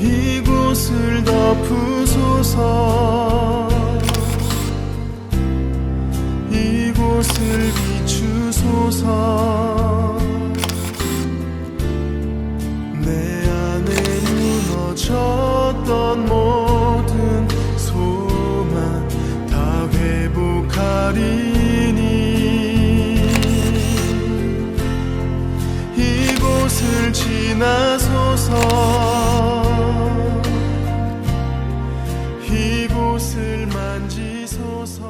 이곳을 덮으소서. 이곳을 비추소서. 내 안에 무너졌던 모든 소망 다 회복하리니 이곳을 지나소서. 이곳을 만지소서.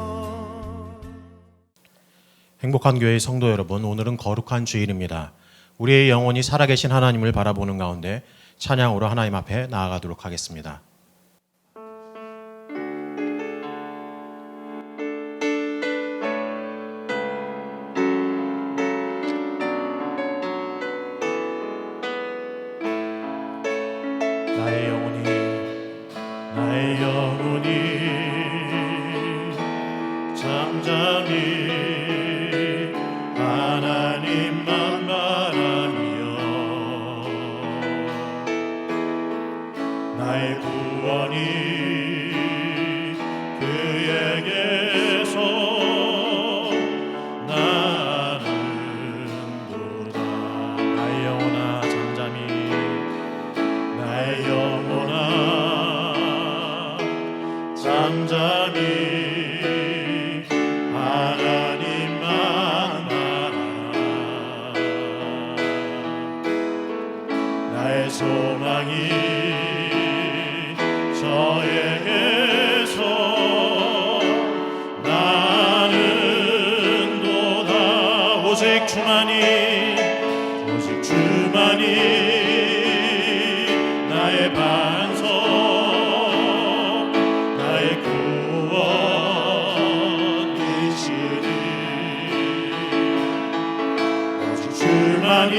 행복한 교회의 성도 여러분, 오늘은 거룩한 주일입니다. 우리의 영혼이 살아계신 하나님을 바라보는 가운데 찬양으로 하나님 앞에 나아가도록 하겠습니다. 나의 영혼이 잠잠히 하나님만 바라며 나의 구원이 그에게서 나는도다. 나의 영혼아 잠잠히, 나의 영혼아 잠잠히 하나님만 바라라. 나의 소망이 저에게서 나는도다. 오직 주만이 나의 반석, 나의 구원이시니 오직 주만이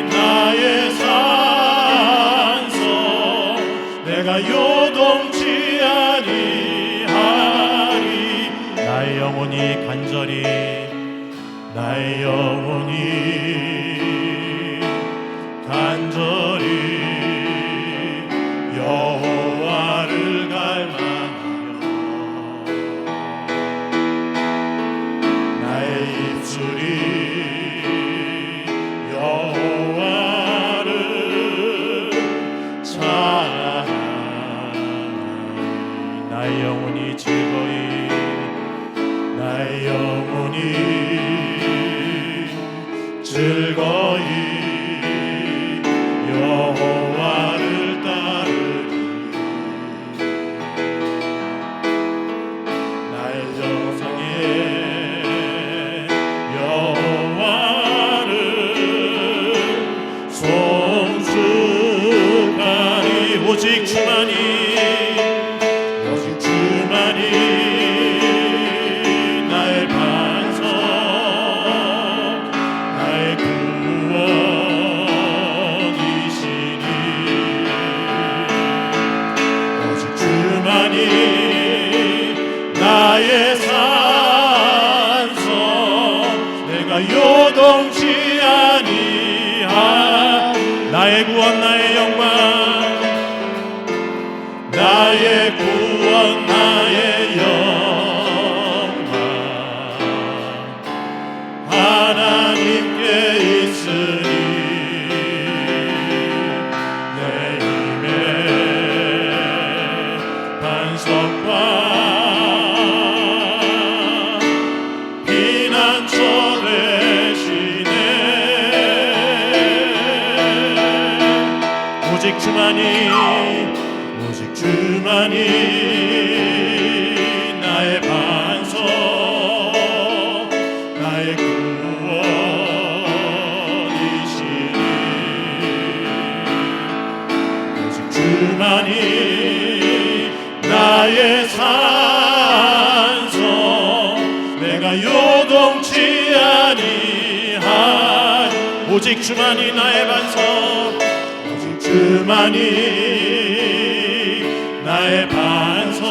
나의 산성, 내가 요동치 아니하리. 나의 영혼이 간절히, 나의 영혼이 간절히 여호와를 갈망하며 나의 입술이 여호와를 찬양하니 나의 영혼이 즐거이, 나의 영혼이 즐거이 여호와를 따르리. 나의 정성에 여호와를 송축하리. 오직 주만이 나의 반석, 나의 구원이시니 오직 주만이 나의 산성, 내가 요동치 아니하. 나의 구원, 나의 영광, 나의 구원, 나의 영광 하나님께 있으니 내 힘의 반석과 피난처 되시네. 오직 주만이 나의 반석, 나의 구원이시니 오직 주만이 나의 산성, 내가 요동치 아니하리. 오직 주만이 나의 반석, 오직 주만이 나의 반석,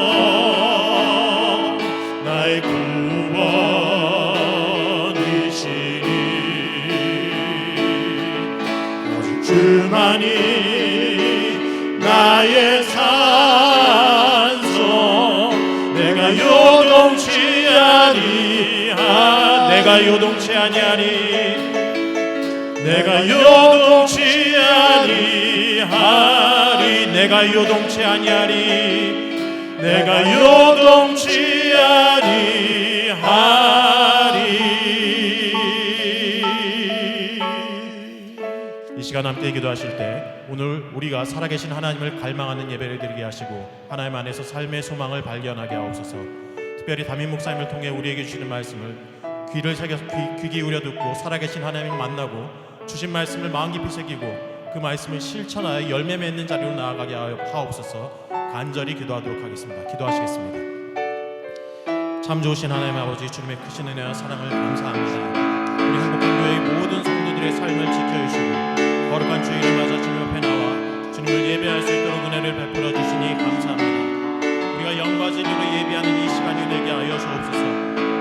나의 구원이시니 오직 주만이 나의 산소 내가 요동치 아니하리 내가 요동치 아니하리 내가 요동치 아니하리 내가 요동치 아니하리 내가 요동치 아니하리. 이 시간 함께 기도하실 때 오늘 우리가 살아계신 하나님을 갈망하는 예배를 드리게 하시고 하나님 안에서 삶의 소망을 발견하게 하옵소서. 특별히 담임 목사님을 통해 우리에게 주시는 말씀을 귀를 새겨서 귀 기울여 듣고 살아계신 하나님을 만나고 주신 말씀을 마음 깊이 새기고 그 말씀을 실천하여 열매 맺는 자리로 나아가게 하옵소서. 간절히 기도하도록 하겠습니다. 기도하시겠습니다. 참 좋으신 하나님 아버지, 주님의 크신 은혜와 사랑을 감사합니다. 우리 한국교회의 모든 성도들의 삶을 지켜주시고 거룩한 주일을 맞아 주님 앞에 나와 주님을 예배할 수 있도록 은혜를 베풀어 주시니 감사합니다. 우리가 영과 진리로 예배하는 이 시간이 되게 하여 주옵소서.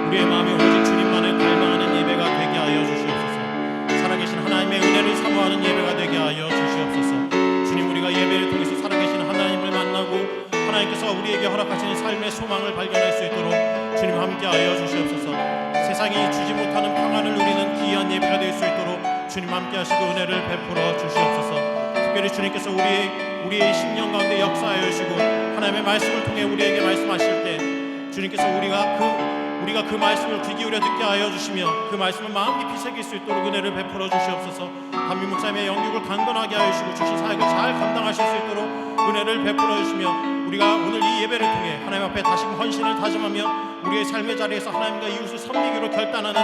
우리의 마음이 오직 주님만을 갈망하는 예배가 되게 하여 주시옵소서. 살아계신 하나님의 은혜를 사모하는 예배가 되게 하여 주시옵소서. 주님, 우리가 예배를 통해서 살아계신 하나님을 만나고 하나님께서 우리에게 허락하시는 삶의 소망을 발견할 수 있도록 주님 함께하여 주시옵소서. 세상이 주지 못하는 평안을 누리는 귀한 예배가 될 수 있도록 주님 함께하시고 은혜를 베풀어 주시옵소서. 특별히 주님께서 우리의 심령 가운데 역사하여 주시고 하나님의 말씀을 통해 우리에게 말씀하실 때 주님께서 우리가 그 말씀을 귀 기울여 듣게 하여 주시며 그 말씀을 마음 깊이 새길 수 있도록 은혜를 베풀어 주시옵소서. 담임 목사님의 영육을 강건하게 하여 주시고 주신 사역을 잘 감당하실 수 있도록 은혜를 베풀어 주시며 우리가 오늘 이 예배를 통해 하나님 앞에 다시금 헌신을 다짐하며 우리의 삶의 자리에서 하나님과 이웃을 섬기기로 결단하는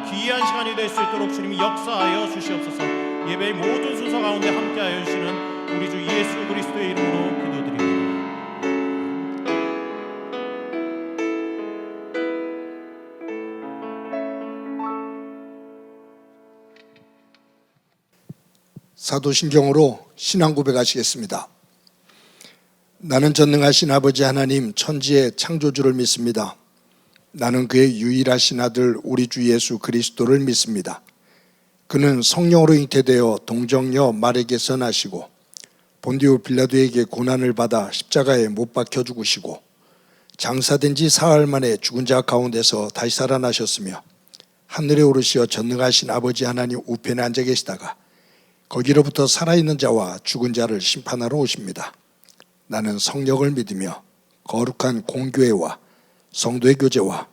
귀한 시간이 될 수 있도록 주님이 역사하여 주시옵소서. 예배의 모든 순서 가운데 함께하여 주시는 우리 주 예수 그리스도의 이름으로 기도드립니다. 사도신경으로 신앙 고백하시겠습니다. 나는 전능하신 아버지 하나님 천지의 창조주를 믿습니다. 나는 그의 유일하신 아들 우리 주 예수 그리스도를 믿습니다. 그는 성령으로 잉태되어 동정녀 마리아에게서 나시고 본디오 빌라도에게 고난을 받아 십자가에 못 박혀 죽으시고 장사된 지 사흘 만에 죽은 자 가운데서 다시 살아나셨으며 하늘에 오르시어 전능하신 아버지 하나님 우편에 앉아 계시다가 거기로부터 살아있는 자와 죽은 자를 심판하러 오십니다. 나는 성령을 믿으며 거룩한 공교회와 성도의 교제와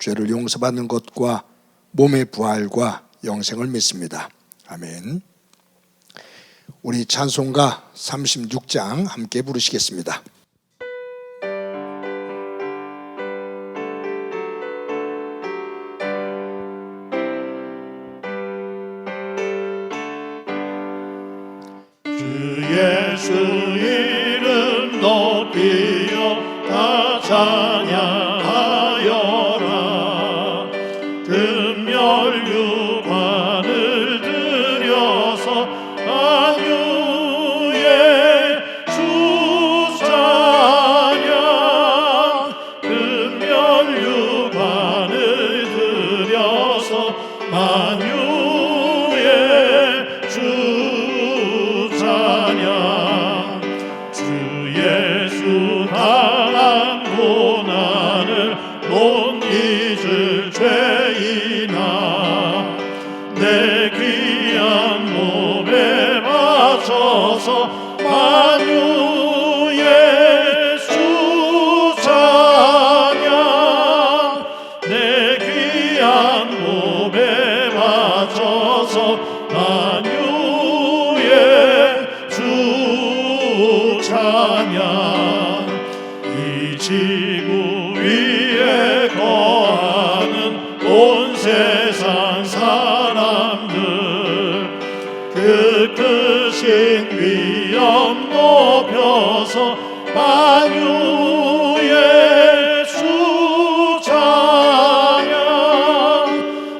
죄를 용서받는 것과 몸의 부활과 영생을 믿습니다. 아멘. 우리 찬송가 36장 함께 부르시겠습니다. 주 예수 이름 높이어 다 찬양하여라. 금멸유관을 들여서 만유의 주 찬양. 금멸유관을 들여서 만유의 주 찬양. 주 예수 당한 고난을 못 잊을 죄이나 내 귀한 몸에 바쳐서 만유의 주 찬양. 내 귀한 몸에 바쳐서 만유의 주 찬양. 이 지구 위에 거하는 온 세상 사람들 그 크신 위엄 높여서 만유의 주 찬양.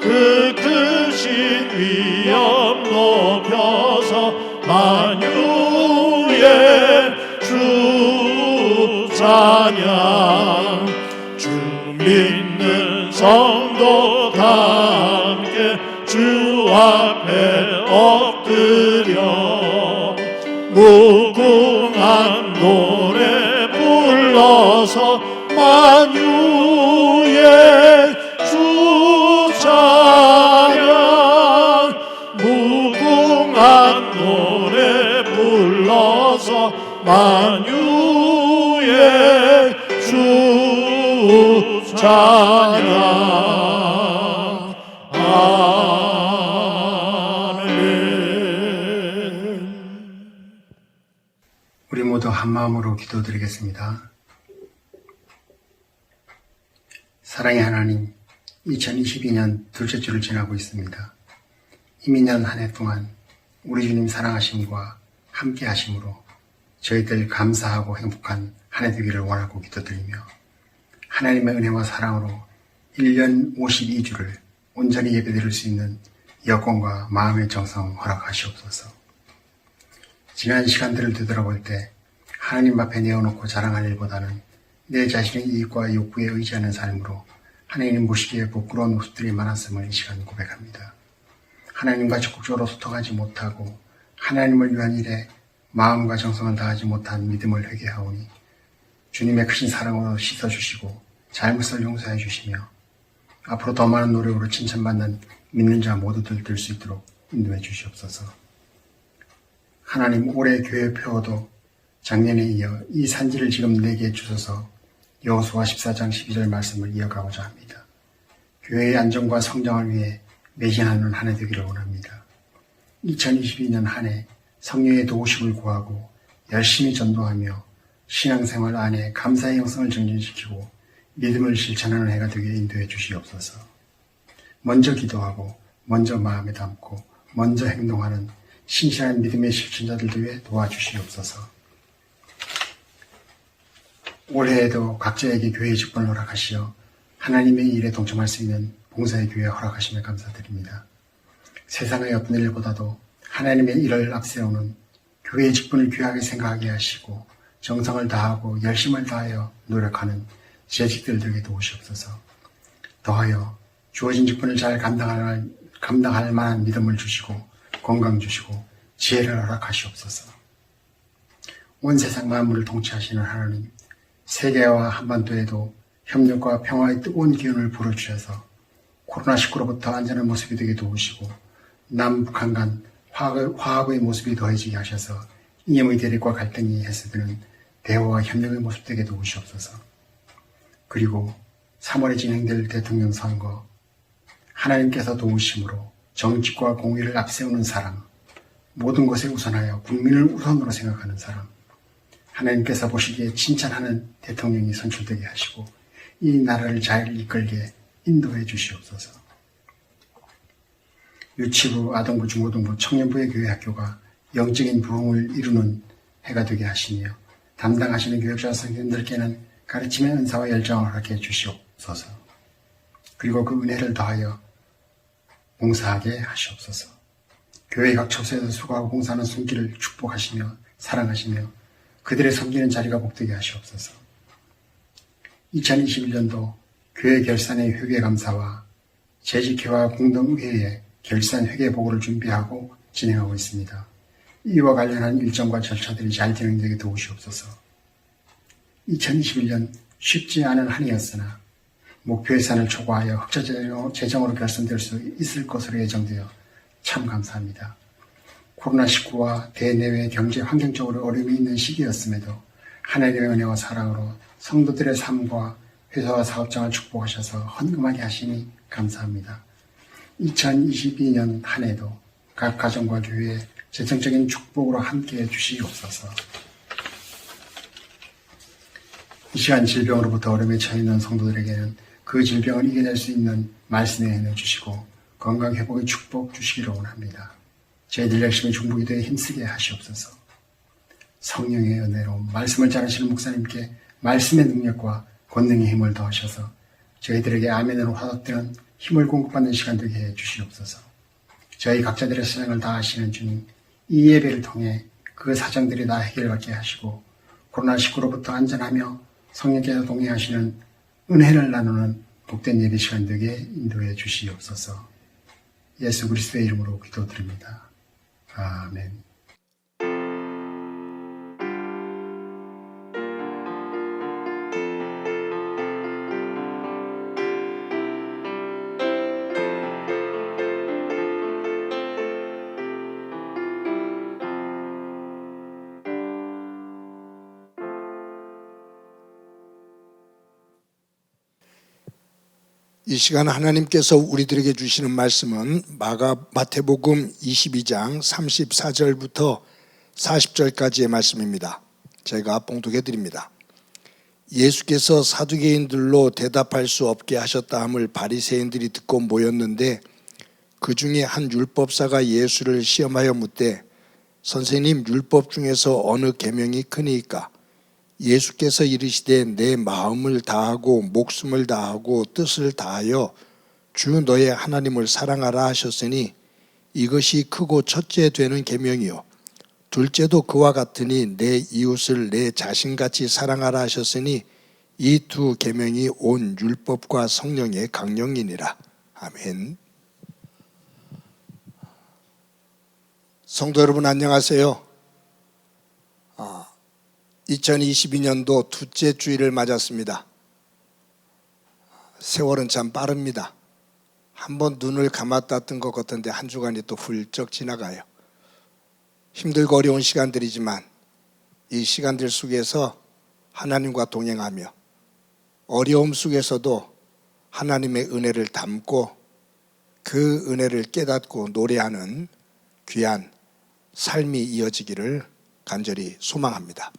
그 크신 위엄 높여서 만유의 주 찬양. 주 믿는 성도 다 함께 주 앞에 엎드려 무궁한 노래 불러서 만유의 주 찬양 무궁한 노래 불러서 만유의 주 찬양 아멘. 우리 모두 한 마음으로 기도드리겠습니다. 사랑의 하나님, 2022년 둘째 주를 지나고 있습니다. 이미 년 한 해 동안 우리 주님 사랑하심과 함께 하심으로 저희들 감사하고 행복한 한 해 되기를 원하고 기도드리며 하나님의 은혜와 사랑으로 1년 52주를 온전히 예배드릴 수 있는 여건과 마음의 정성 허락하시옵소서. 지난 시간들을 되돌아볼 때 하나님 앞에 내어놓고 자랑할 일보다는 내 자신의 이익과 욕구에 의지하는 삶으로 하나님 보시기에 부끄러운 모습들이 많았음을 이 시간 고백합니다. 하나님과 적극적으로 소통하지 못하고 하나님을 위한 일에 마음과 정성을 다하지 못한 믿음을 회개하오니 주님의 크신 사랑으로 씻어주시고 잘못을 용서해 주시며 앞으로 더 많은 노력으로 칭찬받는 믿는 자 모두들 될 수 있도록 인도해 주시옵소서. 하나님, 올해 교회 표어도 작년에 이어 이 산지를 지금 내게 주소서 여호수아 14장 12절 말씀을 이어가고자 합니다. 교회의 안정과 성장을 위해 매진하는 한 해 되기를 원합니다. 2022년 한 해 성령의 도우심을 구하고 열심히 전도하며 신앙생활 안에 감사의 영성을 정진시키고 믿음을 실천하는 해가 되게 인도해 주시옵소서. 먼저 기도하고 먼저 마음에 담고 먼저 행동하는 신실한 믿음의 실천자들 위해 도와주시옵소서. 올해에도 각자에게 교회의 직분을 허락하시어 하나님의 일에 동참할 수 있는 봉사의 교회 허락하시며 감사드립니다. 세상의 어떤 일보다도 하나님의 일을 앞세우는 교회의 직분을 귀하게 생각하게 하시고 정성을 다하고 열심을 다하여 노력하는 재직들 되게 도우시옵소서. 더하여 주어진 직분을 잘 감당할 만한 믿음을 주시고 건강 주시고 지혜를 허락하시옵소서. 온 세상 만물을 통치하시는 하나님, 세계와 한반도에도 협력과 평화의 뜨거운 기운을 불어주셔서 코로나19로부터 안전한 모습이 되게 도우시고 남북한 간 화합의 모습이 더해지게 하셔서 이념의 대립과 갈등이 해소되는 대화와 협력의 모습 되게 도우시옵소서. 그리고 3월에 진행될 대통령 선거, 하나님께서 도우심으로 정직과 공의를 앞세우는 사람, 모든 것에 우선하여 국민을 우선으로 생각하는 사람, 하나님께서 보시기에 칭찬하는 대통령이 선출되게 하시고 이 나라를 잘 이끌게 인도해 주시옵소서. 유치부, 아동부, 중고등부, 청년부의 교회 학교가 영적인 부흥을 이루는 해가 되게 하시며 담당하시는 교육자 선생님들께는 가르침의 은사와 열정을 허락해 주시옵소서. 그리고 그 은혜를 더하여 봉사하게 하시옵소서. 교회 각 처소에서 수고하고 봉사하는 손길을 축복하시며 사랑하시며 그들의 섬기는 자리가 복되게 하시옵소서. 2021년도 교회 결산의 회계감사와 재직회와 공동의회의 결산 회계 보고를 준비하고 진행하고 있습니다. 이와 관련한 일정과 절차들이 잘 진행되게 도우시옵소서. 2021년 쉽지 않은 한 해였으나 목표 예산을 초과하여 흑자 재정으로 결산될 수 있을 것으로 예정되어 참 감사합니다. 코로나19와 대내외 경제 환경적으로 어려움이 있는 시기였음에도 하나님의 은혜와 사랑으로 성도들의 삶과 회사와 사업장을 축복하셔서 헌금하게 하시니 감사합니다. 2022년 한 해도 각 가정과 교회에 재정적인 축복으로 함께해 주시옵소서. 이 시간 질병으로부터 어려움에 처해있는 성도들에게는 그 질병을 이겨낼 수 있는 말씀의 은혜 주시고 건강 회복의 축복 주시기를 원합니다. 저희들 열심히 중보기도에 힘쓰게 하시옵소서. 성령의 은혜로 말씀을 잘하시는 목사님께 말씀의 능력과 권능의 힘을 더하셔서 저희들에게 아멘으로 화답되는 힘을 공급받는 시간 되게 해 주시옵소서. 저희 각자들의 사정을 다 아시는 주님, 이 예배를 통해 그 사정들이 다 해결받게 하시고 코로나19로부터 안전하며 성령께서 동행하시는 은혜를 나누는 복된 예배 시간 되게 인도해 주시옵소서. 예수 그리스도의 이름으로 기도드립니다. 아멘. 이 시간 하나님께서 우리들에게 주시는 말씀은 마태복음 22장 34절부터 40절까지의 말씀입니다. 제가 봉독해 드립니다. 예수께서 사두개인들로 대답할 수 없게 하셨다 함을 바리새인들이 듣고 모였는데 그 중에 한 율법사가 예수를 시험하여 묻되 선생님, 율법 중에서 어느 계명이 크니이까? 예수께서 이르시되 내 마음을 다하고 목숨을 다하고 뜻을 다하여 주 너의 하나님을 사랑하라 하셨으니 이것이 크고 첫째 되는 계명이요 둘째도 그와 같으니 내 이웃을 내 자신같이 사랑하라 하셨으니 이 두 계명이 온 율법과 성령의 강령이니라. 아멘. 성도 여러분 안녕하세요. 2022년도 둘째 주일을 맞았습니다. 세월은 참 빠릅니다. 한번 눈을 감았다 뜬 것 같은데 한 주간이 또 훌쩍 지나가요. 힘들고 어려운 시간들이지만 이 시간들 속에서 하나님과 동행하며 어려움 속에서도 하나님의 은혜를 담고 그 은혜를 깨닫고 노래하는 귀한 삶이 이어지기를 간절히 소망합니다.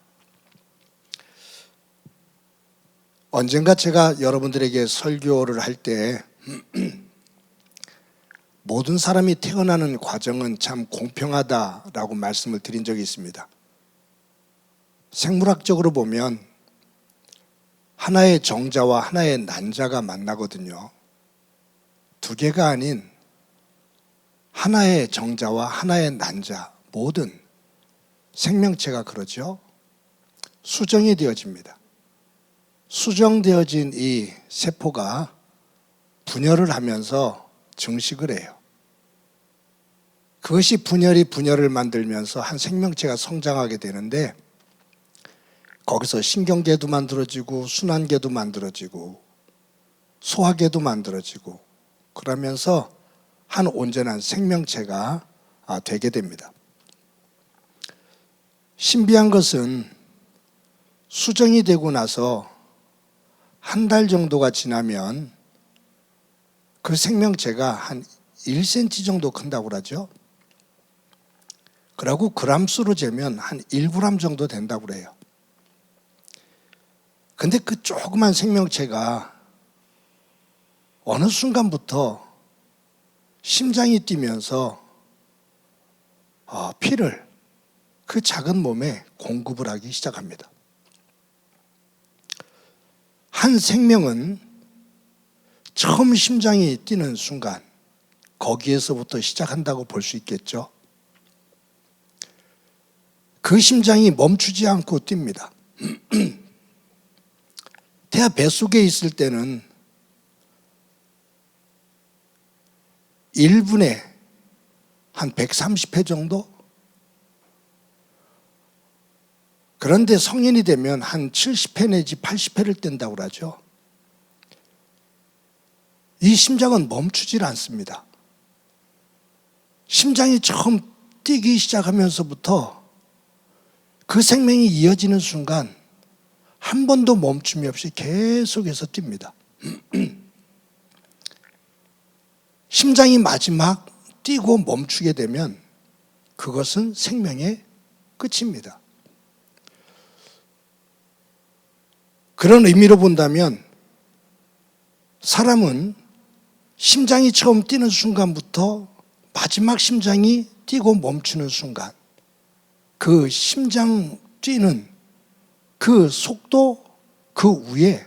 언젠가 제가 여러분들에게 설교를 할 때 모든 사람이 태어나는 과정은 참 공평하다라고 말씀을 드린 적이 있습니다. 생물학적으로 보면 하나의 정자와 하나의 난자가 만나거든요. 두 개가 아닌 하나의 정자와 하나의 난자, 모든 생명체가 그러죠. 수정이 되어집니다. 수정되어진 이 세포가 분열을 하면서 증식을 해요. 그것이 분열을 만들면서 한 생명체가 성장하게 되는데 거기서 신경계도 만들어지고 순환계도 만들어지고 소화계도 만들어지고 그러면서 한 온전한 생명체가 되게 됩니다. 신비한 것은 수정이 되고 나서 한 달 정도가 지나면 그 생명체가 한 1cm 정도 큰다고 그러죠. 그리고 그람수로 재면 한 1g 정도 된다고 그래요. 근데 그 조그만 생명체가 어느 순간부터 심장이 뛰면서 피를 그 작은 몸에 공급을 하기 시작합니다. 한 생명은 처음 심장이 뛰는 순간 거기에서부터 시작한다고 볼 수 있겠죠. 그 심장이 멈추지 않고 뜁니다. 태아 뱃속에 있을 때는 1분에 한 130회 정도? 그런데 성인이 되면 한 70회 내지 80회를 뛴다고 그러죠. 이 심장은 멈추질 않습니다. 심장이 처음 뛰기 시작하면서부터 그 생명이 이어지는 순간 한 번도 멈춤이 없이 계속해서 뜁니다. 심장이 마지막 뛰고 멈추게 되면 그것은 생명의 끝입니다. 그런 의미로 본다면 사람은 심장이 처음 뛰는 순간부터 마지막 심장이 뛰고 멈추는 순간 그 심장 뛰는 그 속도 그 위에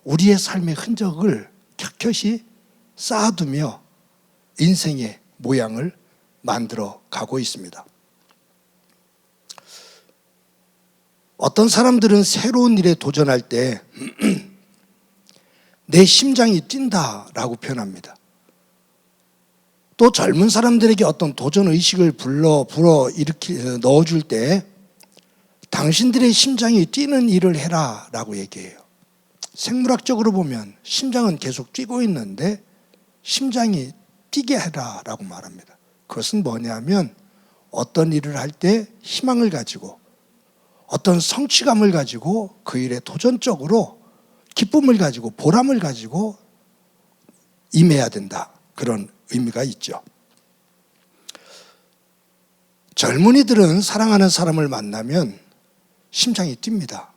우리의 삶의 흔적을 켜켜이 쌓아두며 인생의 모양을 만들어 가고 있습니다. 어떤 사람들은 새로운 일에 도전할 때 내 심장이 뛴다라고 표현합니다. 또 젊은 사람들에게 어떤 도전의식을 불어 넣어줄 때 당신들의 심장이 뛰는 일을 해라 라고 얘기해요. 생물학적으로 보면 심장은 계속 뛰고 있는데 심장이 뛰게 해라 라고 말합니다. 그것은 뭐냐면 어떤 일을 할 때 희망을 가지고 어떤 성취감을 가지고 그 일에 도전적으로 기쁨을 가지고 보람을 가지고 임해야 된다. 그런 의미가 있죠. 젊은이들은 사랑하는 사람을 만나면 심장이 뜁니다.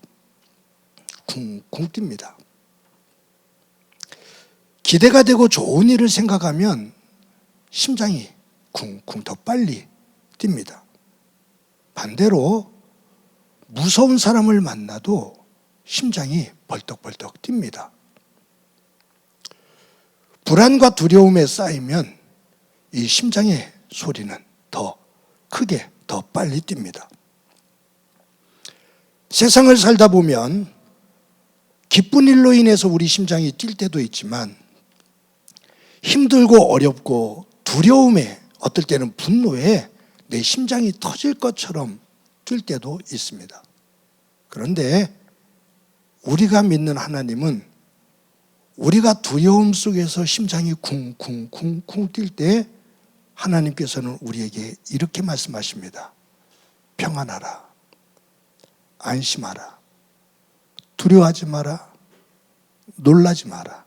쿵쿵 뜁니다. 기대가 되고 좋은 일을 생각하면 심장이 쿵쿵 더 빨리 뜁니다. 반대로 무서운 사람을 만나도 심장이 벌떡벌떡 뜁니다. 불안과 두려움에 쌓이면 이 심장의 소리는 더 크게, 더 빨리 뜁니다. 세상을 살다 보면 기쁜 일로 인해서 우리 심장이 뛸 때도 있지만 힘들고 어렵고 두려움에, 어떨 때는 분노에 내 심장이 터질 것처럼 뛸 때도 있습니다. 그런데 우리가 믿는 하나님은 우리가 두려움 속에서 심장이 쿵쿵쿵쿵 뛸 때 하나님께서는 우리에게 이렇게 말씀하십니다. 평안하라. 안심하라. 두려워하지 마라. 놀라지 마라.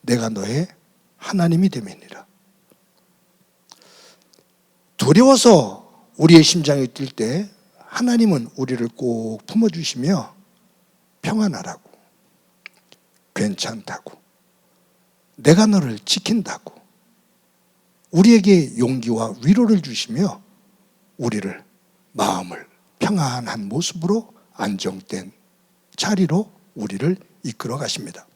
내가 너의 하나님이 됨이니라. 두려워서 우리의 심장이 뛸 때 하나님은 우리를 꼭 품어주시며 평안하라고, 괜찮다고, 내가 너를 지킨다고 우리에게 용기와 위로를 주시며 우리를 마음을 평안한 모습으로 안정된 자리로 우리를 이끌어 가십니다.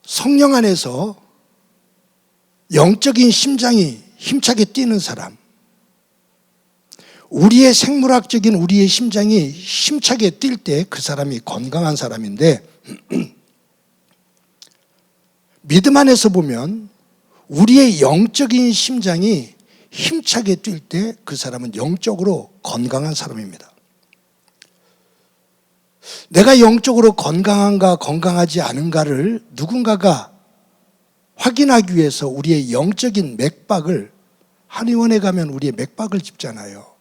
성령 안에서 영적인 심장이 힘차게 뛰는 사람, 우리의 생물학적인 우리의 심장이 힘차게 뛸 때 그 사람이 건강한 사람인데, 믿음 안에서 보면 우리의 영적인 심장이 힘차게 뛸 때 그 사람은 영적으로 건강한 사람입니다. 내가 영적으로 건강한가 건강하지 않은가를 누군가가 확인하기 위해서 우리의 영적인 맥박을, 한의원에 가면 우리의 맥박을 짚잖아요.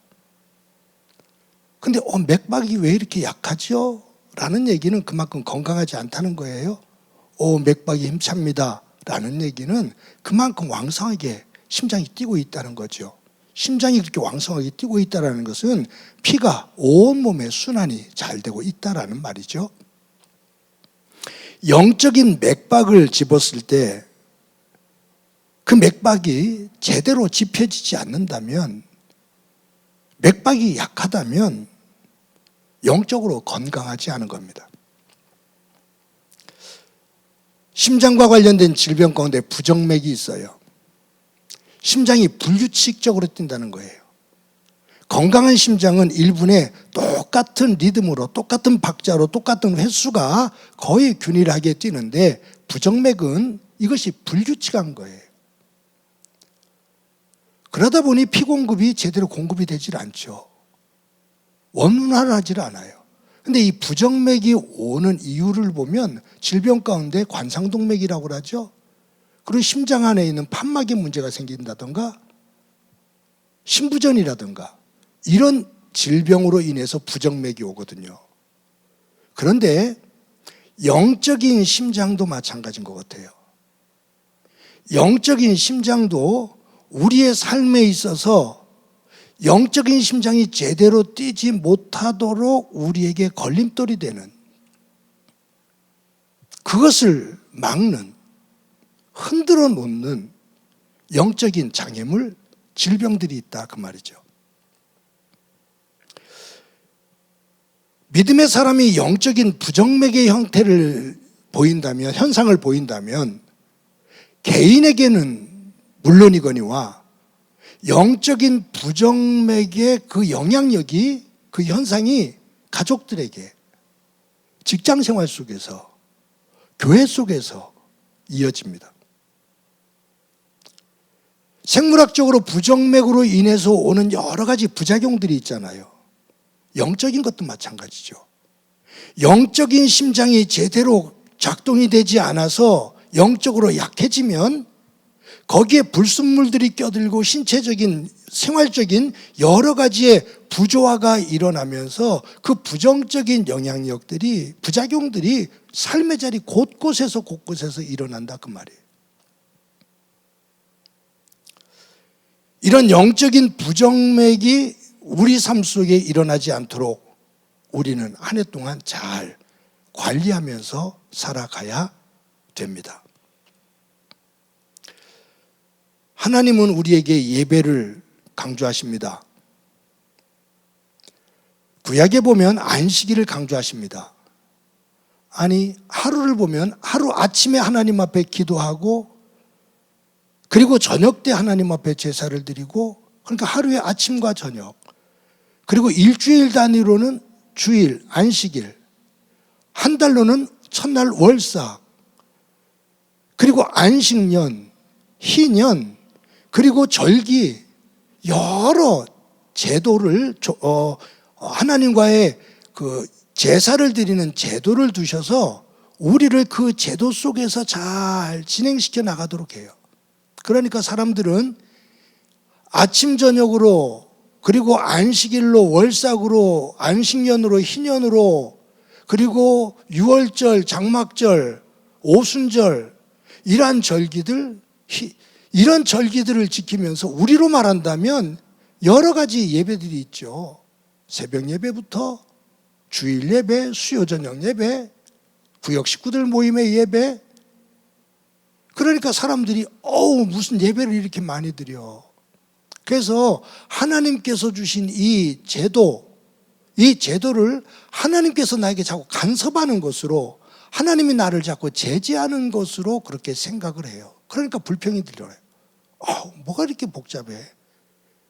근데 맥박이 왜 이렇게 약하죠? 라는 얘기는 그만큼 건강하지 않다는 거예요. 맥박이 힘찹니다 라는 얘기는 그만큼 왕성하게 심장이 뛰고 있다는 거죠. 심장이 그렇게 왕성하게 뛰고 있다는 것은 피가 온몸에 순환이 잘 되고 있다는 말이죠. 영적인 맥박을 집었을 때 그 맥박이 제대로 짚혀지지 않는다면, 맥박이 약하다면 영적으로 건강하지 않은 겁니다. 심장과 관련된 질병 가운데 부정맥이 있어요. 심장이 불규칙적으로 뛴다는 거예요. 건강한 심장은 1분에 똑같은 리듬으로, 똑같은 박자로, 똑같은 횟수가 거의 균일하게 뛰는데, 부정맥은 이것이 불규칙한 거예요. 그러다 보니 피 공급이 제대로 공급이 되질 않죠. 원활하지 않아요. 근데 이 부정맥이 오는 이유를 보면 질병 가운데 관상동맥이라고 하죠. 그리고 심장 안에 있는 판막에 문제가 생긴다던가 심부전이라던가 이런 질병으로 인해서 부정맥이 오거든요. 그런데 영적인 심장도 마찬가지인 것 같아요. 영적인 심장도 우리의 삶에 있어서 영적인 심장이 제대로 뛰지 못하도록 우리에게 걸림돌이 되는, 그것을 막는, 흔들어 놓는 영적인 장애물, 질병들이 있다 그 말이죠. 믿음의 사람이 영적인 부정맥의 형태를 보인다면, 현상을 보인다면 개인에게는 물론이거니와 영적인 부정맥의 그 영향력이, 그 현상이 가족들에게, 직장생활 속에서, 교회 속에서 이어집니다. 생물학적으로 부정맥으로 인해서 오는 여러 가지 부작용들이 있잖아요. 영적인 것도 마찬가지죠. 영적인 심장이 제대로 작동이 되지 않아서 영적으로 약해지면 거기에 불순물들이 껴들고 신체적인 생활적인 여러 가지의 부조화가 일어나면서 그 부정적인 영향력들이 부작용들이 삶의 자리 곳곳에서 일어난다 그 말이에요. 이런 영적인 부정맥이 우리 삶 속에 일어나지 않도록 우리는 한 해 동안 잘 관리하면서 살아가야 됩니다. 하나님은 우리에게 예배를 강조하십니다. 구약에 보면 안식일을 강조하십니다. 아니, 하루를 보면 하루 아침에 하나님 앞에 기도하고 그리고 저녁 때 하나님 앞에 제사를 드리고, 그러니까 하루에 아침과 저녁, 그리고 일주일 단위로는 주일, 안식일, 한 달로는 첫날 월삭, 그리고 안식년, 희년, 그리고 절기, 여러 제도를 하나님과의 그 제사를 드리는 제도를 두셔서 우리를 그 제도 속에서 잘 진행시켜 나가도록 해요. 그러니까 사람들은 아침 저녁으로, 그리고 안식일로, 월삭으로, 안식년으로, 희년으로, 그리고 유월절, 장막절, 오순절, 이러한 절기들, 이런 절기들을 지키면서 우리로 말한다면 여러 가지 예배들이 있죠. 새벽 예배부터 주일 예배, 수요 저녁 예배, 구역 식구들 모임의 예배. 그러니까 사람들이 무슨 예배를 이렇게 많이 드려. 그래서 하나님께서 주신 이 제도를 하나님께서 나에게 자꾸 간섭하는 것으로, 하나님이 나를 자꾸 제지하는 것으로 그렇게 생각을 해요. 그러니까 불평이 들려요. 뭐가 이렇게 복잡해?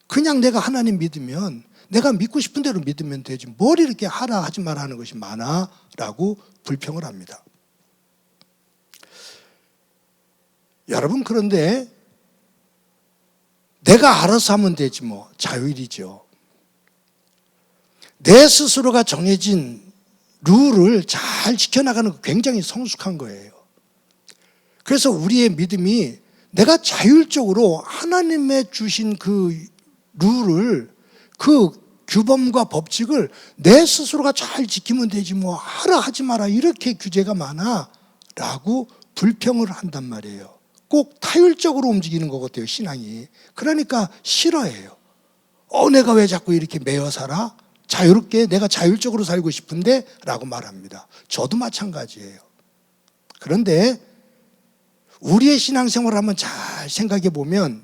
그냥 내가 하나님 믿으면, 내가 믿고 싶은 대로 믿으면 되지, 뭘 이렇게 하라 하지 마라 하는 것이 많아? 라고 불평을 합니다. 여러분, 그런데 내가 알아서 하면 되지 뭐, 자율이죠. 내 스스로가 정해진 룰을 잘 지켜나가는 거 굉장히 성숙한 거예요. 그래서 우리의 믿음이 내가 자율적으로 하나님의 주신 그 룰을, 그 규범과 법칙을 내 스스로가 잘 지키면 되지 뭐, 하라 하지 마라 이렇게 규제가 많아 라고 불평을 한단 말이에요. 꼭 타율적으로 움직이는 것 같아요, 신앙이. 그러니까 싫어해요. 내가 왜 자꾸 이렇게 매여 살아? 자유롭게, 내가 자율적으로 살고 싶은데 라고 말합니다. 저도 마찬가지예요. 그런데 우리의 신앙생활을 한번 잘 생각해 보면,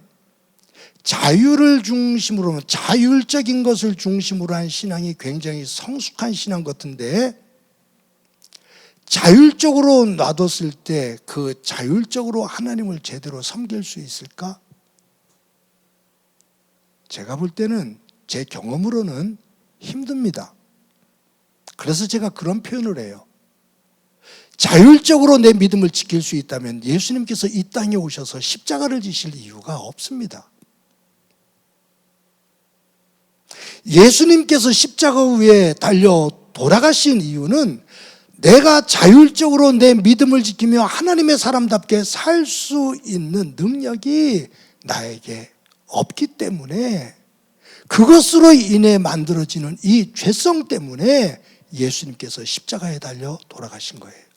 자유를 중심으로, 자율적인 것을 중심으로 한 신앙이 굉장히 성숙한 신앙 같은데, 자율적으로 놔뒀을 때 그 자율적으로 하나님을 제대로 섬길 수 있을까? 제가 볼 때는, 제 경험으로는 힘듭니다. 그래서 제가 그런 표현을 해요. 자율적으로 내 믿음을 지킬 수 있다면 예수님께서 이 땅에 오셔서 십자가를 지실 이유가 없습니다. 예수님께서 십자가 위에 달려 돌아가신 이유는 내가 자율적으로 내 믿음을 지키며 하나님의 사람답게 살 수 있는 능력이 나에게 없기 때문에, 그것으로 인해 만들어지는 이 죄성 때문에 예수님께서 십자가에 달려 돌아가신 거예요.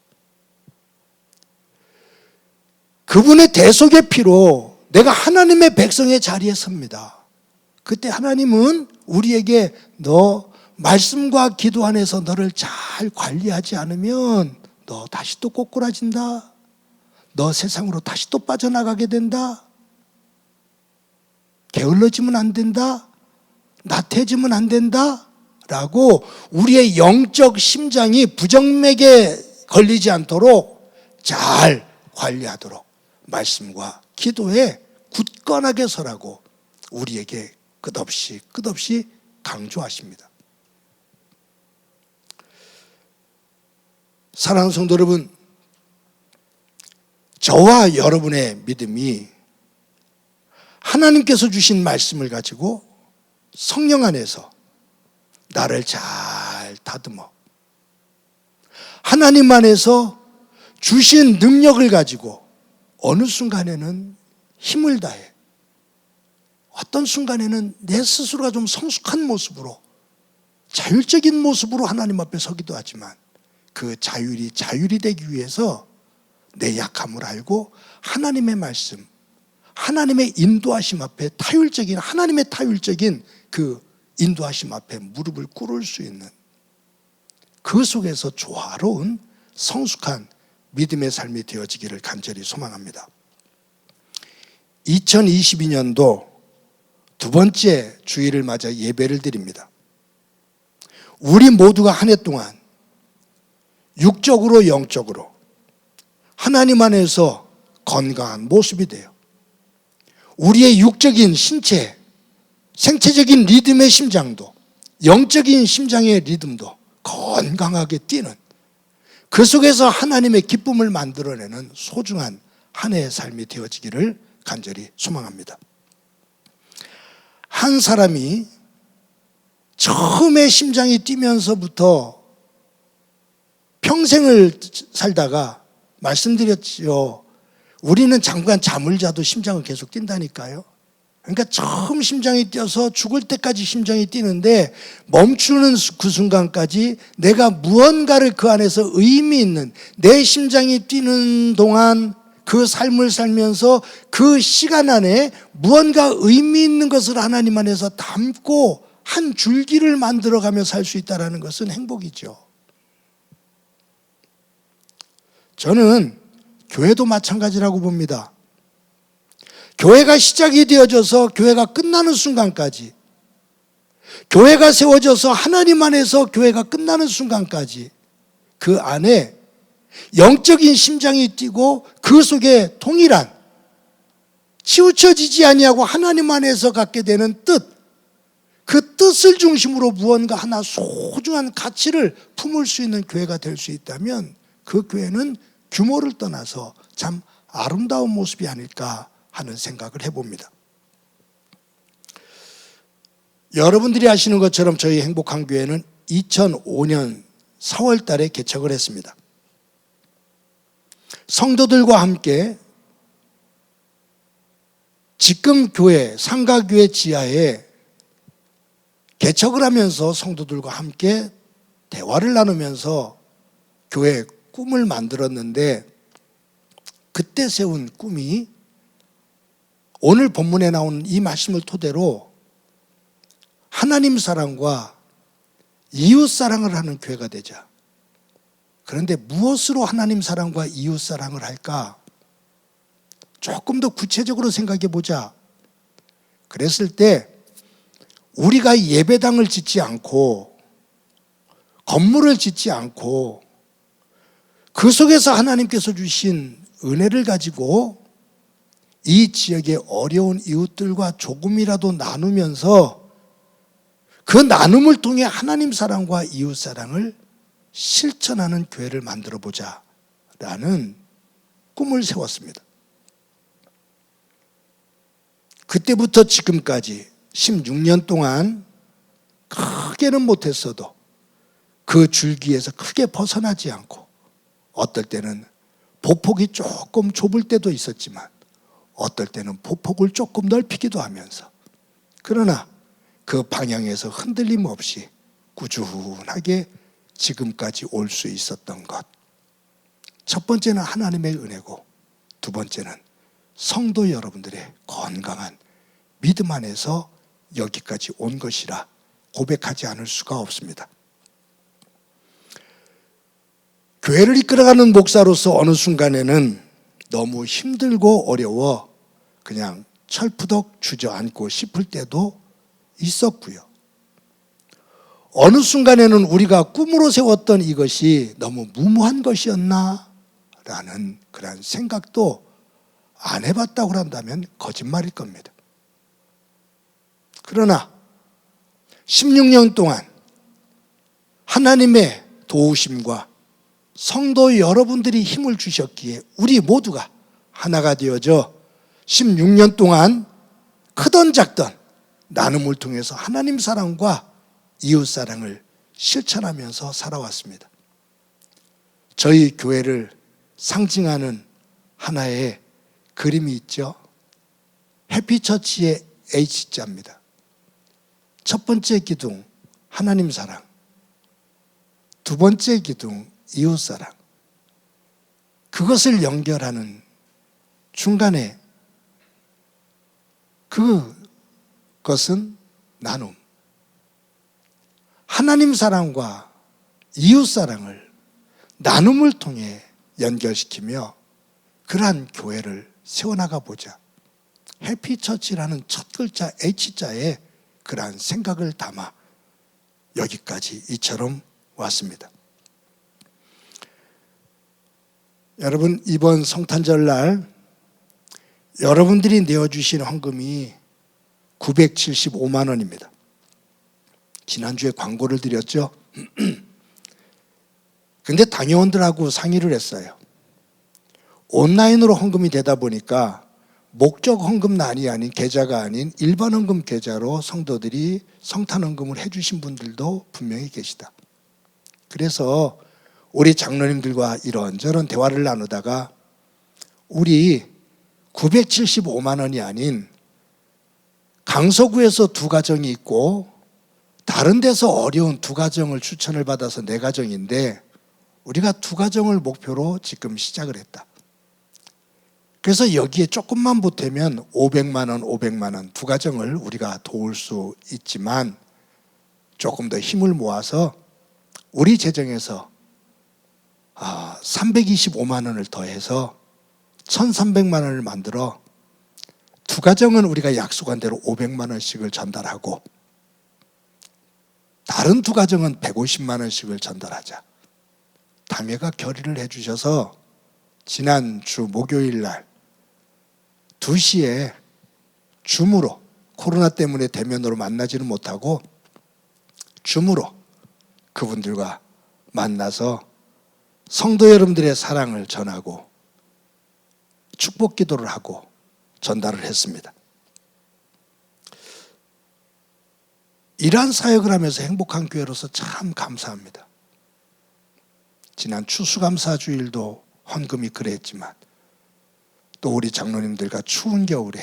그분의 대속의 피로 내가 하나님의 백성의 자리에 섭니다. 그때 하나님은 우리에게 너 말씀과 기도 안에서 너를 잘 관리하지 않으면 너 다시 또 꼬꾸라진다. 너 세상으로 다시 또 빠져나가게 된다. 게을러지면 안 된다. 나태해지면 안 된다. 라고 우리의 영적 심장이 부정맥에 걸리지 않도록 잘 관리하도록 말씀과 기도에 굳건하게 서라고 우리에게 끝없이 강조하십니다. 사랑하는 성도 여러분, 저와 여러분의 믿음이 하나님께서 주신 말씀을 가지고 성령 안에서 나를 잘 다듬어 하나님 안에서 주신 능력을 가지고 어느 순간에는 힘을 다해 어떤 순간에는 내 스스로가 좀 성숙한 모습으로 자율적인 모습으로 하나님 앞에 서기도 하지만 그 자율이 되기 위해서 내 약함을 알고 하나님의 말씀, 하나님의 인도하심 앞에 하나님의 타율적인 그 인도하심 앞에 무릎을 꿇을 수 있는 그 속에서 조화로운 성숙한 믿음의 삶이 되어지기를 간절히 소망합니다. 2022년도 두 번째 주일을 맞아 예배를 드립니다. 우리 모두가 한 해 동안 육적으로 영적으로 하나님 안에서 건강한 모습이 돼요. 우리의 육적인 신체, 생체적인 리듬의 심장도, 영적인 심장의 리듬도 건강하게 뛰는 그 속에서 하나님의 기쁨을 만들어내는 소중한 한 해의 삶이 되어지기를 간절히 소망합니다. 한 사람이 처음에 심장이 뛰면서부터 평생을 살다가 말씀드렸죠. 우리는 잠깐 잠을 자도 심장은 계속 뛴다니까요. 그러니까 처음 심장이 뛰어서 죽을 때까지 심장이 뛰는데 멈추는 그 순간까지 내가 무언가를 그 안에서 의미 있는 내 심장이 뛰는 동안 그 삶을 살면서 그 시간 안에 무언가 의미 있는 것을 하나님 안에서 담고 한 줄기를 만들어가며 살 수 있다는 것은 행복이죠. 저는 교회도 마찬가지라고 봅니다. 교회가 시작이 되어져서 교회가 끝나는 순간까지, 교회가 세워져서 하나님 안에서 교회가 끝나는 순간까지 그 안에 영적인 심장이 뛰고 그 속에 동일한 치우쳐지지 아니하고 하나님 안에서 갖게 되는 뜻, 그 뜻을 중심으로 무언가 하나 소중한 가치를 품을 수 있는 교회가 될 수 있다면 그 교회는 규모를 떠나서 참 아름다운 모습이 아닐까 하는 생각을 해봅니다. 여러분들이 아시는 것처럼 저희 행복한 교회는 2005년 4월 달에 개척을 했습니다. 성도들과 함께 지금 교회, 상가교회 지하에 개척을 하면서 성도들과 함께 대화를 나누면서 교회의 꿈을 만들었는데 그때 세운 꿈이 오늘 본문에 나오는 이 말씀을 토대로 하나님 사랑과 이웃 사랑을 하는 교회가 되자. 그런데 무엇으로 하나님 사랑과 이웃 사랑을 할까? 조금 더 구체적으로 생각해 보자. 그랬을 때 우리가 예배당을 짓지 않고 건물을 짓지 않고 그 속에서 하나님께서 주신 은혜를 가지고 이 지역의 어려운 이웃들과 조금이라도 나누면서 그 나눔을 통해 하나님 사랑과 이웃 사랑을 실천하는 교회를 만들어 보자라는 꿈을 세웠습니다. 그때부터 지금까지 16년 동안 크게는 못했어도 그 줄기에서 크게 벗어나지 않고 어떨 때는 보폭이 조금 좁을 때도 있었지만 어떨 때는 보폭을 조금 넓히기도 하면서 그러나 그 방향에서 흔들림 없이 꾸준하게 지금까지 올 수 있었던 것. 첫 번째는 하나님의 은혜고 두 번째는 성도 여러분들의 건강한 믿음 안에서 여기까지 온 것이라 고백하지 않을 수가 없습니다. 교회를 이끌어가는 목사로서 어느 순간에는 너무 힘들고 어려워 그냥 철푸덕 주저앉고 싶을 때도 있었고요. 어느 순간에는 우리가 꿈으로 세웠던 이것이 너무 무모한 것이었나? 라는 그런 생각도 안 해봤다고 한다면 거짓말일 겁니다. 그러나 16년 동안 하나님의 도우심과 성도 여러분들이 힘을 주셨기에 우리 모두가 하나가 되어져 16년 동안 크던 작던 나눔을 통해서 하나님 사랑과 이웃 사랑을 실천하면서 살아왔습니다. 저희 교회를 상징하는 하나의 그림이 있죠. 해피처치의 H자입니다. 첫 번째 기둥 하나님 사랑, 두 번째 기둥 이웃 사랑, 그것을 연결하는 중간에 그것은 나눔. 하나님 사랑과 이웃 사랑을 나눔을 통해 연결시키며 그러한 교회를 세워나가 보자. 해피처치라는 첫 글자 H자에 그러한 생각을 담아 여기까지 이처럼 왔습니다. 여러분, 이번 성탄절날 여러분들이 내어주신 헌금이 975만 원입니다. 지난주에 광고를 드렸죠. 근데 당회원들하고 상의를 했어요. 온라인으로 헌금이 되다 보니까 목적 헌금란이 아닌 계좌가 아닌 일반 헌금 계좌로 성도들이 성탄 헌금을 해주신 분들도 분명히 계시다. 그래서 우리 장로님들과 이런저런 대화를 나누다가 우리 975만 원이 아닌 강서구에서 2가정이 있고 다른 데서 어려운 2가정을 추천을 받아서 4가정인데 우리가 2가정을 목표로 지금 시작을 했다. 그래서 여기에 조금만 보태면 500만 원, 500만 원 2가정을 우리가 도울 수 있지만 조금 더 힘을 모아서 우리 재정에서 325만 원을 더해서 1,300만 원을 만들어 2가정은 우리가 약속한 대로 500만 원씩을 전달하고 다른 2가정은 150만 원씩을 전달하자. 당회가 결의를 해주셔서 지난주 목요일 날 2시에 줌으로, 코로나 때문에 대면으로 만나지는 못하고 줌으로 그분들과 만나서 성도 여러분들의 사랑을 전하고 축복 기도를 하고 전달을 했습니다. 이러한 사역을 하면서 행복한 교회로서 참 감사합니다. 지난 추수감사주일도 헌금이 그랬지만 또 우리 장로님들과 추운 겨울에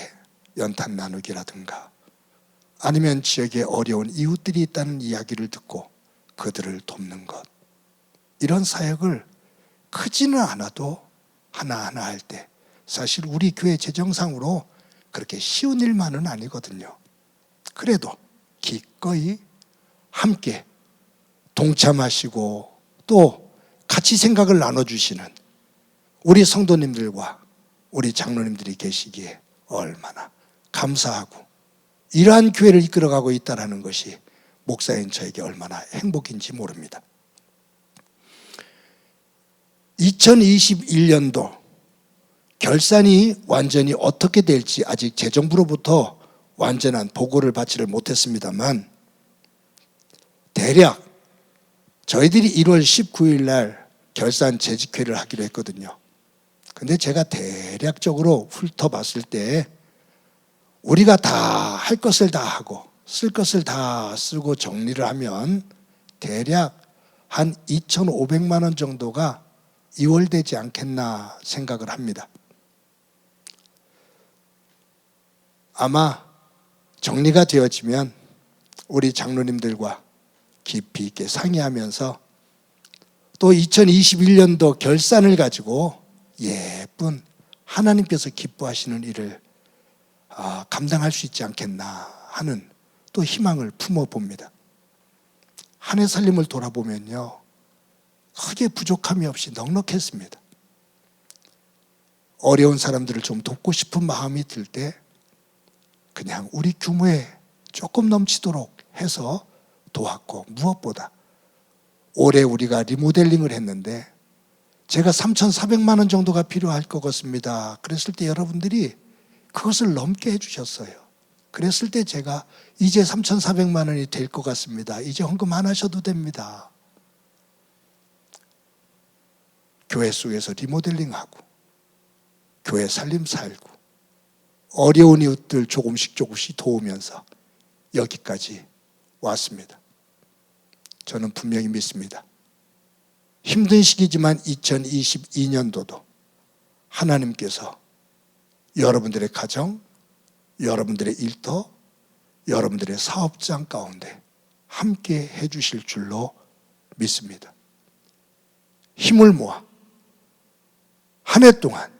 연탄 나누기라든가 아니면 지역에 어려운 이웃들이 있다는 이야기를 듣고 그들을 돕는 것, 이런 사역을 크지는 않아도 하나하나 할 때 사실 우리 교회 재정상으로 그렇게 쉬운 일만은 아니거든요. 그래도 기꺼이 함께 동참하시고 또 같이 생각을 나눠주시는 우리 성도님들과 우리 장로님들이 계시기에 얼마나 감사하고 이러한 교회를 이끌어가고 있다는 것이 목사인 저에게 얼마나 행복인지 모릅니다. 2021년도 결산이 완전히 어떻게 될지 아직 재정부로부터 완전한 보고를 받지를 못했습니다만 대략 저희들이 1월 19일 날 결산 재직회를 하기로 했거든요. 근데 제가 대략적으로 훑어봤을 때 우리가 다 할 것을 다 하고 쓸 것을 다 쓰고 정리를 하면 대략 한 2,500만 원 정도가 이월되지 않겠나 생각을 합니다. 아마 정리가 되어지면 우리 장로님들과 깊이 있게 상의하면서 또 2021년도 결산을 가지고 예쁜 하나님께서 기뻐하시는 일을 감당할 수 있지 않겠나 하는 또 희망을 품어봅니다. 한 해 살림을 돌아보면요, 크게 부족함이 없이 넉넉했습니다. 어려운 사람들을 좀 돕고 싶은 마음이 들 때 그냥 우리 규모에 조금 넘치도록 해서 도왔고, 무엇보다 올해 우리가 리모델링을 했는데 제가 3,400만 원 정도가 필요할 것 같습니다. 그랬을 때 여러분들이 그것을 넘게 해주셨어요. 그랬을 때 제가 이제 3,400만 원이 될 것 같습니다. 이제 헌금 안 하셔도 됩니다. 교회 속에서 리모델링하고 교회 살림 살고 어려운 이웃들 조금씩 도우면서 여기까지 왔습니다. 저는 분명히 믿습니다. 힘든 시기지만 2022년도도 하나님께서 여러분들의 가정, 여러분들의 일터, 여러분들의 사업장 가운데 함께 해주실 줄로 믿습니다. 힘을 모아 한 해 동안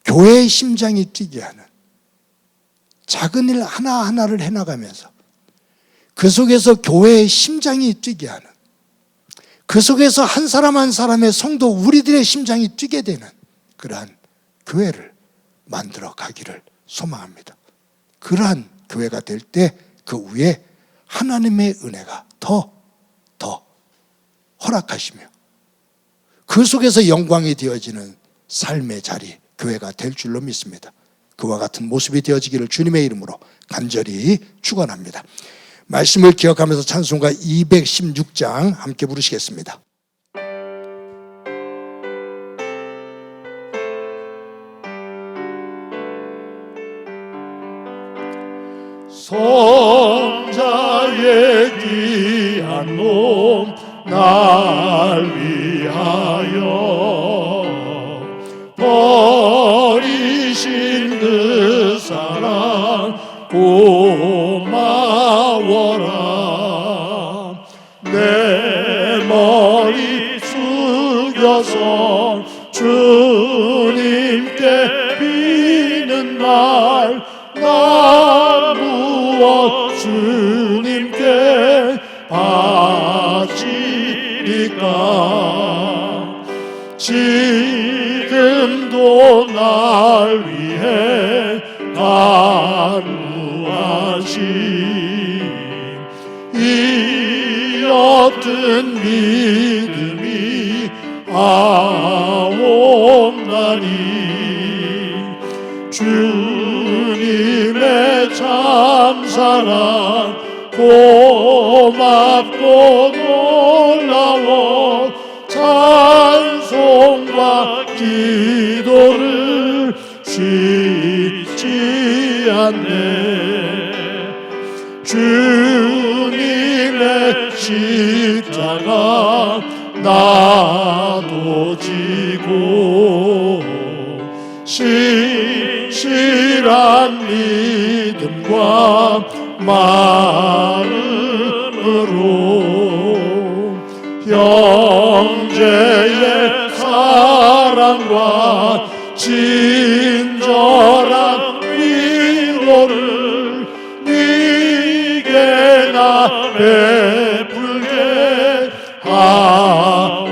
교회의 심장이 뛰게 하는 작은 일 하나하나를 해나가면서 그 속에서 교회의 심장이 뛰게 하는, 그 속에서 한 사람 한 사람의 성도 우리들의 심장이 뛰게 되는 그러한 교회를 만들어 가기를 소망합니다. 그러한 교회가 될 때 그 위에 하나님의 은혜가 더 허락하시며 그 속에서 영광이 되어지는 삶의 자리, 교회가 될 줄로 믿습니다. 그와 같은 모습이 되어지기를 주님의 이름으로 간절히 축원합니다. 말씀을 기억하면서 찬송가 216장 함께 부르시겠습니다. 성자의 귀한 몸 날 위하여 버리신 그 사랑 고마워라. 내 머리 숙여서 주님께 비는 날 나 무엇 주님께 바치리까. 지금도 날 위해 간구하신 이 어떤 믿음이 아옵나니. 주님의 참사랑 고맙고 놀라워 찬송과 기도를 쉬지 않네. 주님의 십자가 나도 지고 신실한 믿음과 마음으로 형제의 사랑과 친절한 위로를 네게 나 베풀게 하옵소서.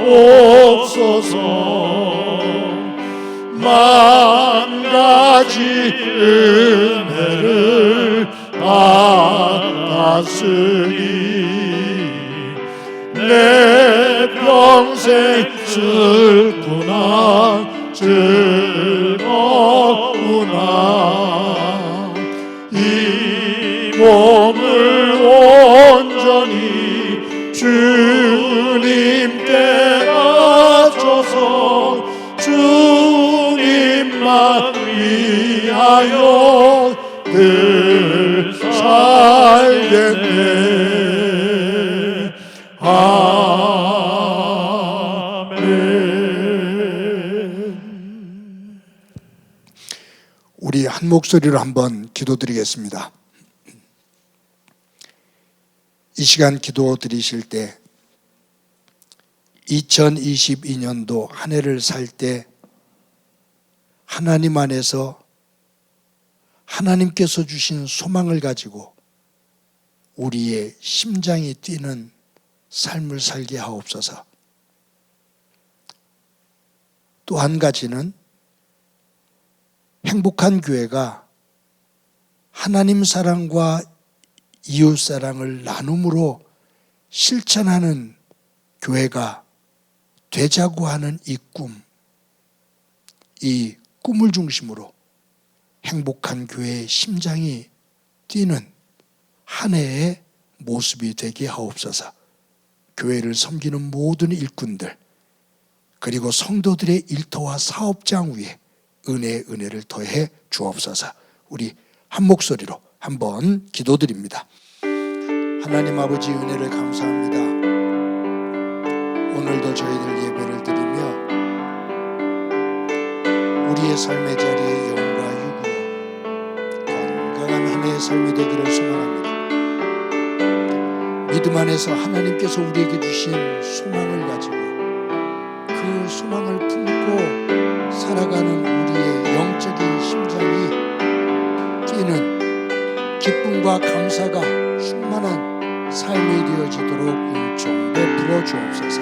만 가지 은혜를 받았으니 내 평생 슬프나 즐거우나 이 몸을 온전히 주님께 바쳐서 주님만 위하여 늘 살겠네. 아멘. 우리 한 목소리로 한번 기도드리겠습니다. 이 시간 기도 드리실 때 2022년도 한 해를 살 때 하나님 안에서 하나님께서 주신 소망을 가지고 우리의 심장이 뛰는 삶을 살게 하옵소서. 또 한 가지는 행복한 교회가 하나님 사랑과 이웃 사랑을 나눔으로 실천하는 교회가 되자고 하는 이 꿈, 이 꿈을 중심으로 행복한 교회의 심장이 뛰는 한 해의 모습이 되게 하옵소서. 교회를 섬기는 모든 일꾼들 그리고 성도들의 일터와 사업장 위에 은혜를 더해 주옵소서. 우리 한 목소리로 한번 기도드립니다. 하나님 아버지 은혜를 감사합니다. 오늘도 저희들 예배를 드리며 우리의 삶의 자리에 영과 유고 우리의 삶이 되기를 소망합니다. 믿음 안에서 하나님께서 우리에게 주신 소망을 가지고 그 소망을 품고 살아가는 우리의 영적인 심장이 뛰는 기쁨과 감사가 충만한 삶이 되어지도록 은총 베풀어 주옵소서.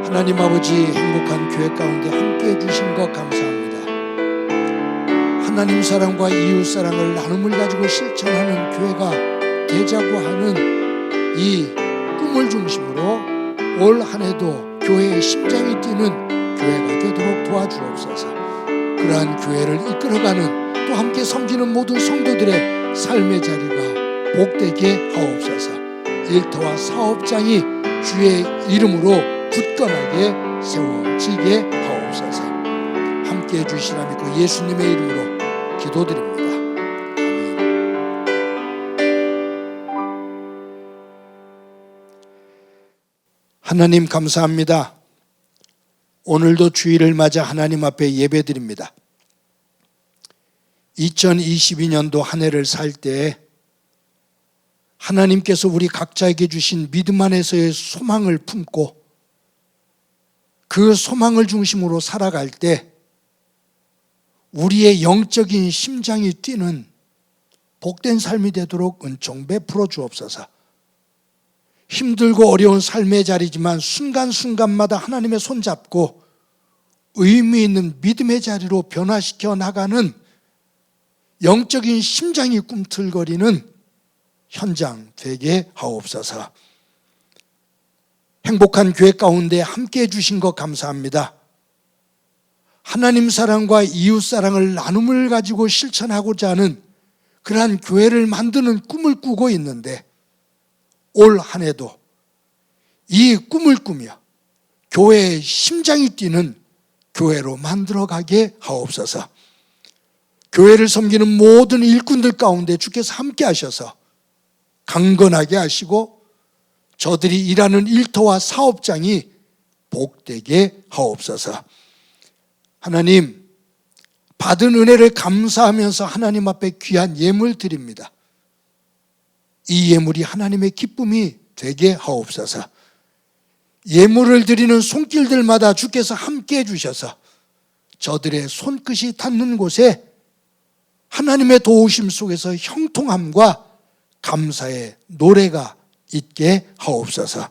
하나님 아버지, 행복한 교회 가운데 함께해 주신 것 감사합니다. 하나님 사랑과 이웃 사랑을 나눔을 가지고 실천하는 교회가 되자고 하는 이 꿈을 중심으로 올 한 해도 교회의 심장이 뛰는 교회가 되도록 도와주옵소서. 그러한 교회를 이끌어가는 또 함께 섬기는 모든 성도들의 삶의 자리가 복되게 하옵소서. 일터와 사업장이 주의 이름으로 굳건하게 세워지게 하옵소서. 함께해 주시라 믿고 예수님의 이름으로 기도드립니다. 하나님 감사합니다. 오늘도 주일을 맞아 하나님 앞에 예배드립니다. 2022년도 한 해를 살 때 하나님께서 우리 각자에게 주신 믿음 안에서의 소망을 품고 그 소망을 중심으로 살아갈 때 우리의 영적인 심장이 뛰는 복된 삶이 되도록 은총 베풀어 주옵소서. 힘들고 어려운 삶의 자리지만 순간순간마다 하나님의 손잡고 의미 있는 믿음의 자리로 변화시켜 나가는 영적인 심장이 꿈틀거리는 현장 되게 하옵소서. 행복한 교회 가운데 함께해 주신 것 감사합니다. 하나님 사랑과 이웃 사랑을 나눔을 가지고 실천하고자 하는 그러한 교회를 만드는 꿈을 꾸고 있는데 올 한 해도 이 꿈을 꾸며 교회의 심장이 뛰는 교회로 만들어가게 하옵소서. 교회를 섬기는 모든 일꾼들 가운데 주께서 함께 하셔서 강건하게 하시고 저들이 일하는 일터와 사업장이 복되게 하옵소서. 하나님, 받은 은혜를 감사하면서 하나님 앞에 귀한 예물 드립니다. 이 예물이 하나님의 기쁨이 되게 하옵소서. 예물을 드리는 손길들마다 주께서 함께해 주셔서 저들의 손끝이 닿는 곳에 하나님의 도우심 속에서 형통함과 감사의 노래가 있게 하옵소서.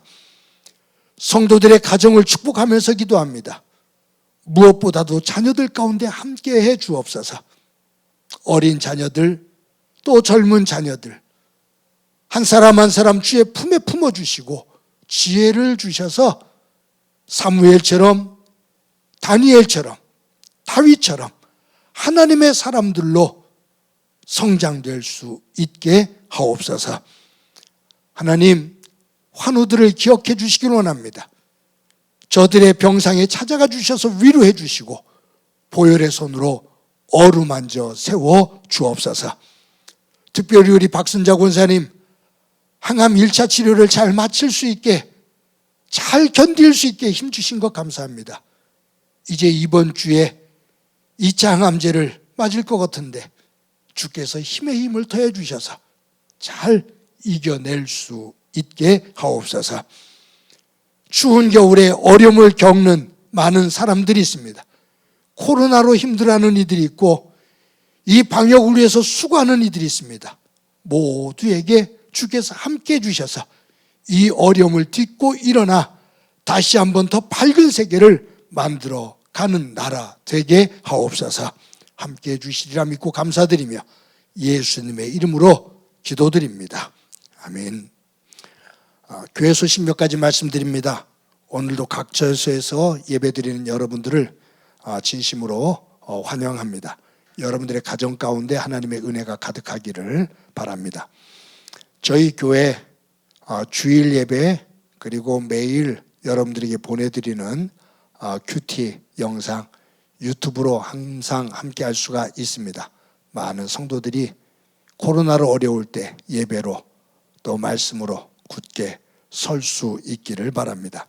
성도들의 가정을 축복하면서 기도합니다. 무엇보다도 자녀들 가운데 함께해 주옵소서. 어린 자녀들 또 젊은 자녀들 한 사람 한 사람 주의 품에 품어주시고 지혜를 주셔서 사무엘처럼 다니엘처럼 다윗처럼 하나님의 사람들로 성장될 수 있게 하옵소서. 하나님, 환우들을 기억해 주시길 원합니다. 저들의 병상에 찾아가 주셔서 위로해 주시고 보혈의 손으로 어루만져 세워 주옵소서. 특별히 우리 박순자 권사님 항암 1차 치료를 잘 마칠 수 있게 잘 견딜 수 있게 힘주신 것 감사합니다. 이제 이번 주에 2차 항암제를 맞을 것 같은데 주께서 힘에 힘을 더해 주셔서 잘 이겨낼 수 있게 하옵소서. 추운 겨울에 어려움을 겪는 많은 사람들이 있습니다. 코로나로 힘들어하는 이들이 있고 이 방역을 위해서 수고하는 이들이 있습니다. 모두에게 주께서 함께해 주셔서 이 어려움을 딛고 일어나 다시 한번 더 밝은 세계를 만들어 가는 나라 되게 하옵소서. 함께해 주시리라 믿고 감사드리며 예수님의 이름으로 기도드립니다. 아멘. 교회 소식 몇 가지 말씀드립니다. 오늘도 각 처소에서 예배드리는 여러분들을 진심으로 환영합니다. 여러분들의 가정 가운데 하나님의 은혜가 가득하기를 바랍니다. 저희 교회 주일 예배 그리고 매일 여러분들에게 보내드리는 큐티 영상 유튜브로 항상 함께 할 수가 있습니다. 많은 성도들이 코로나로 어려울 때 예배로 또 말씀으로 굳게 설 수 있기를 바랍니다.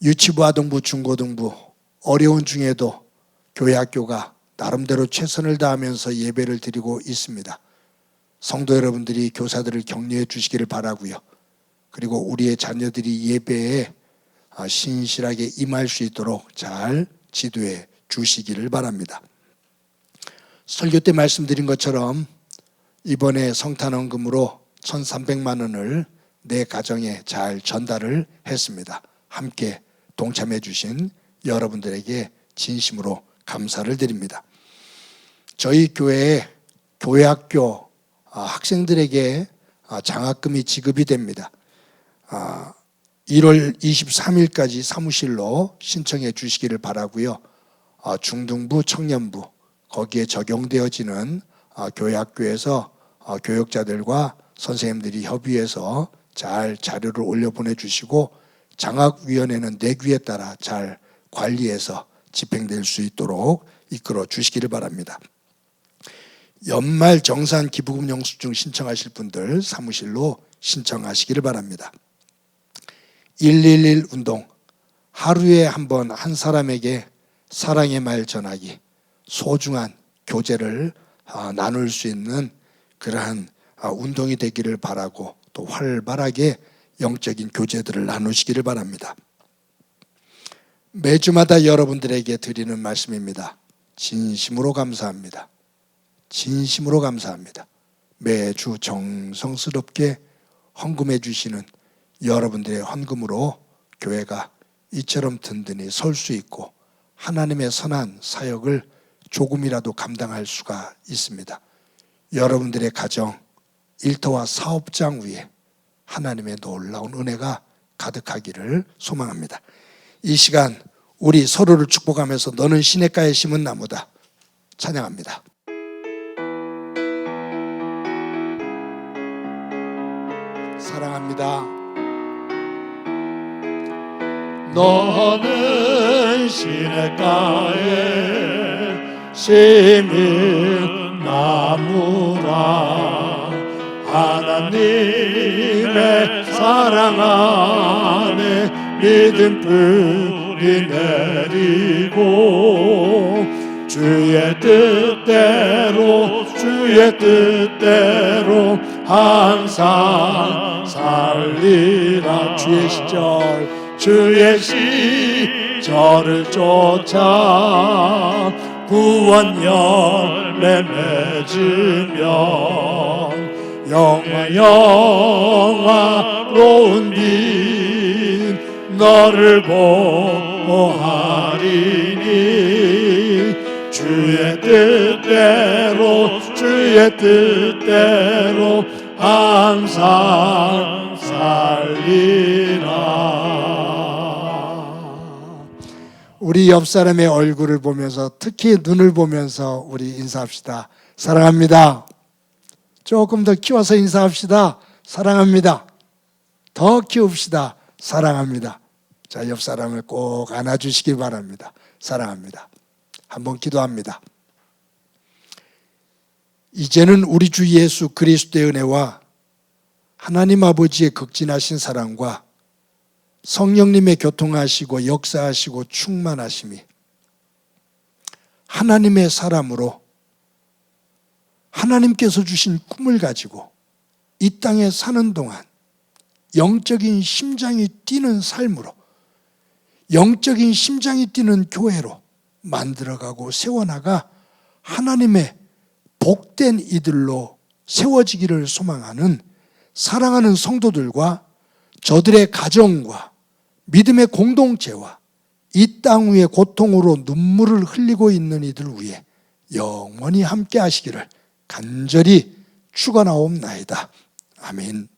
유치부, 아동부, 중고등부 어려운 중에도 교회 학교가 나름대로 최선을 다하면서 예배를 드리고 있습니다. 성도 여러분들이 교사들을 격려해 주시기를 바라고요. 그리고 우리의 자녀들이 예배에 신실하게 임할 수 있도록 잘 지도해 주시기를 바랍니다. 설교 때 말씀드린 것처럼 이번에 성탄원금으로 1,300만 원을 내 가정에 잘 전달을 했습니다. 함께 동참해 주신 여러분들에게 진심으로 감사를 드립니다. 저희 교회에 교회학교 학생들에게 장학금이 지급이 됩니다. 1월 23일까지 사무실로 신청해 주시기를 바라고요. 중등부, 청년부 거기에 적용되어지는 교회학교에서 교역자들과 선생님들이 협의해서 잘 자료를 올려보내 주시고 장학위원회는 내규에 따라 잘 관리해서 집행될 수 있도록 이끌어 주시기를 바랍니다. 연말 정산 기부금 영수증 신청하실 분들 사무실로 신청하시기를 바랍니다. 111 운동, 하루에 한 번 한 사람에게 사랑의 말 전하기, 소중한 교제를 나눌 수 있는 그러한 운동이 되기를 바라고 또 활발하게 영적인 교제들을 나누시기를 바랍니다. 매주마다 여러분들에게 드리는 말씀입니다. 진심으로 감사합니다. 진심으로 감사합니다. 매주 정성스럽게 헌금해 주시는 여러분들의 헌금으로 교회가 이처럼 든든히 설 수 있고 하나님의 선한 사역을 조금이라도 감당할 수가 있습니다. 여러분들의 가정, 일터와 사업장 위에 하나님의 놀라운 은혜가 가득하기를 소망합니다. 이 시간 우리 서로를 축복하면서 너는 시냇가에 심은 나무다 찬양합니다. 사랑합니다. 너는 시냇가에 심은 나무라 하나님의 사랑 안에 믿음 뿌리 내리고 주의 뜻대로 항상 살리라. 주의 시절을 쫓아 구원 열매 맺으면 영화로운 빛 너를 보호하리니 주의 뜻대로 항상 살리라. 우리 옆 사람의 얼굴을 보면서 특히 눈을 보면서 우리 인사합시다. 사랑합니다. 조금 더 키워서 인사합시다. 사랑합니다. 더 키웁시다. 사랑합니다. 자, 옆 사람을 꼭 안아주시기 바랍니다. 사랑합니다. 한번 기도합니다. 이제는 우리 주 예수 그리스도의 은혜와 하나님 아버지의 극진하신 사랑과 성령님의 교통하시고 역사하시고 충만하심이 하나님의 사람으로 하나님께서 주신 꿈을 가지고 이 땅에 사는 동안 영적인 심장이 뛰는 삶으로 영적인 심장이 뛰는 교회로 만들어가고 세워나가 하나님의 복된 이들로 세워지기를 소망하는 사랑하는 성도들과 저들의 가정과 믿음의 공동체와 이 땅 위에 고통으로 눈물을 흘리고 있는 이들 위해 영원히 함께 하시기를 간절히 축원하옵나이다. 아멘.